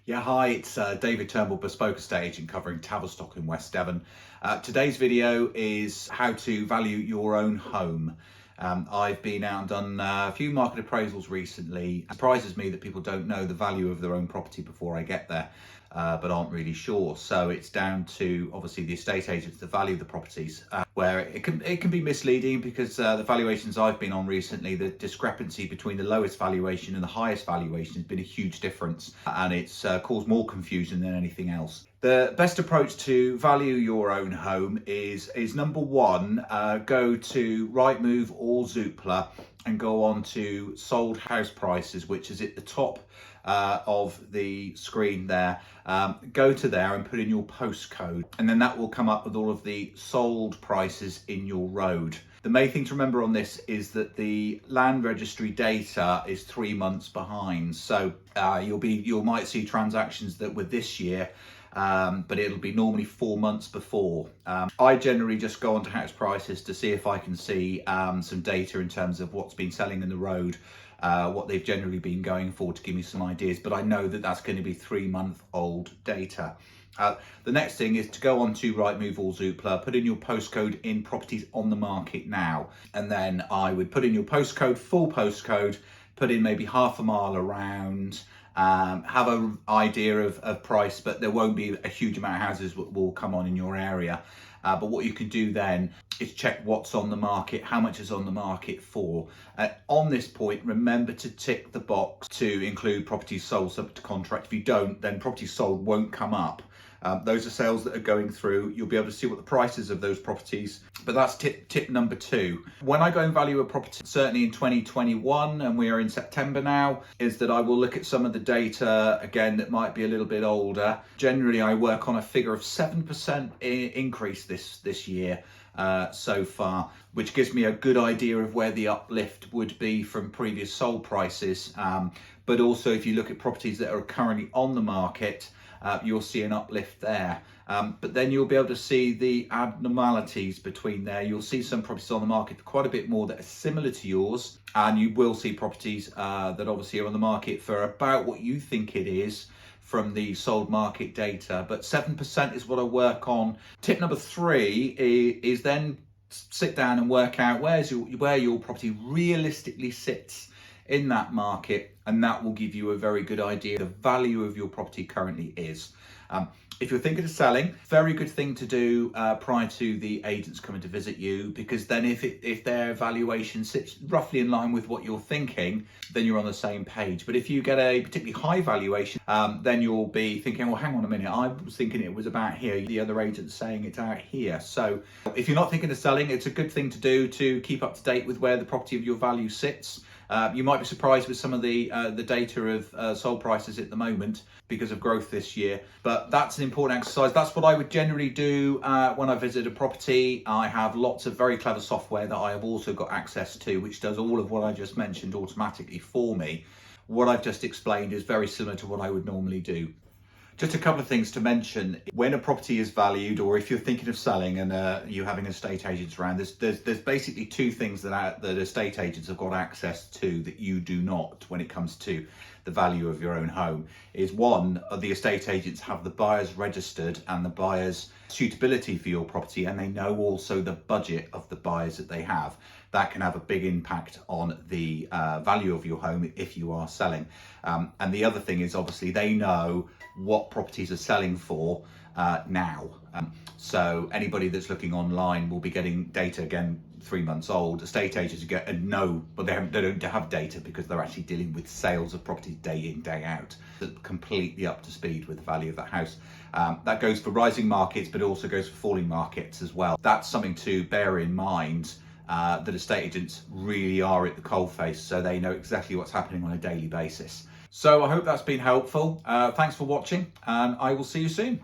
Yeah, hi, it's David Turnbull, Bespoke Estate Agent covering Tavistock in West Devon. Today's video is how to value your own home. I've been out and done a few market appraisals recently. It surprises me that people don't know the value of their own property before I get there, but aren't really sure. So it's down to obviously the estate agents to value the properties, where it can be misleading because the valuations I've been on recently, the discrepancy between the lowest valuation and the highest valuation has been a huge difference, and it's caused more confusion than anything else. The best approach to value your own home is number one, go to Rightmove or Zoopla and go on to sold house prices, which is at the top of the screen there. Go to there and put in your postcode, and then that will come up with all of the sold prices in your road. The main thing to remember on this is that the land registry data is 3 months behind, so you might see transactions that were this year, but it'll be normally 4 months before. I generally just go onto house prices to see if I can see some data in terms of what's been selling in the road, what they've generally been going for, to give me some ideas, but I know that that's going to be 3-month-old data. The next thing is to go on to Rightmove or Zoopla, put in your postcode in properties on the market now, and then I would put in your postcode, full postcode, put in maybe half a mile around, have an idea of price, but there won't be a huge amount of houses that will come on in your area. But what you can do then is check what's on the market, how much is on the market for. On this point, remember to tick the box to include properties sold subject to contract. If you don't, then properties sold won't come up. Those are sales that are going through. You'll be able to see what the prices of those properties, but that's tip number two. When I go and value a property, certainly in 2021, and we are in September now, is that I will look at some of the data again that might be a little bit older. Generally, I work on a figure of 7% increase this year so far, which gives me a good idea of where the uplift would be from previous sold prices. But also, if you look at properties that are currently on the market, you'll see an uplift there. But then you'll be able to see the abnormalities between there. You'll see some properties on the market for quite a bit more that are similar to yours, and you will see properties that obviously are on the market for about what you think it is from the sold market data. But 7% is what I work on. Tip number three is then sit down and work out where your property realistically sits in that market, and that will give you a very good idea the value of your property currently is. If you're thinking of selling, very good thing to do prior to the agents coming to visit you, because then if their valuation sits roughly in line with what you're thinking, then you're on the same page. But if you get a particularly high valuation, then you'll be thinking, well, hang on a minute, I was thinking it was about here, the other agent's saying it's out here. So if you're not thinking of selling, it's a good thing to do to keep up to date with where the property of your value sits. You might be surprised with some of the data of sold prices at the moment because of growth this year, but that's an important exercise. That's what I would generally do when I visit a property. I have lots of very clever software that I have also got access to, which does all of what I just mentioned automatically for me. What I've just explained is very similar to what I would normally do. Just a couple of things to mention. When a property is valued, or if you're thinking of selling and you're having estate agents around, there's basically two things that estate agents have got access to that you do not when it comes to the value of your own home. Is one, the estate agents have the buyers registered and the buyers' suitability for your property, and they know also the budget of the buyers that they have. That can have a big impact on the value of your home if you are selling. And the other thing is obviously they know what properties are selling for now. So anybody that's looking online will be getting data, again, 3 months old. Estate agents get and know, but they don't have data because they're actually dealing with sales of properties day in, day out. They're completely up to speed with the value of that house. That goes for rising markets, but it also goes for falling markets as well. That's something to bear in mind. That estate agents really are at the coalface, so they know exactly what's happening on a daily basis. So I hope that's been helpful. Thanks for watching, and I will see you soon.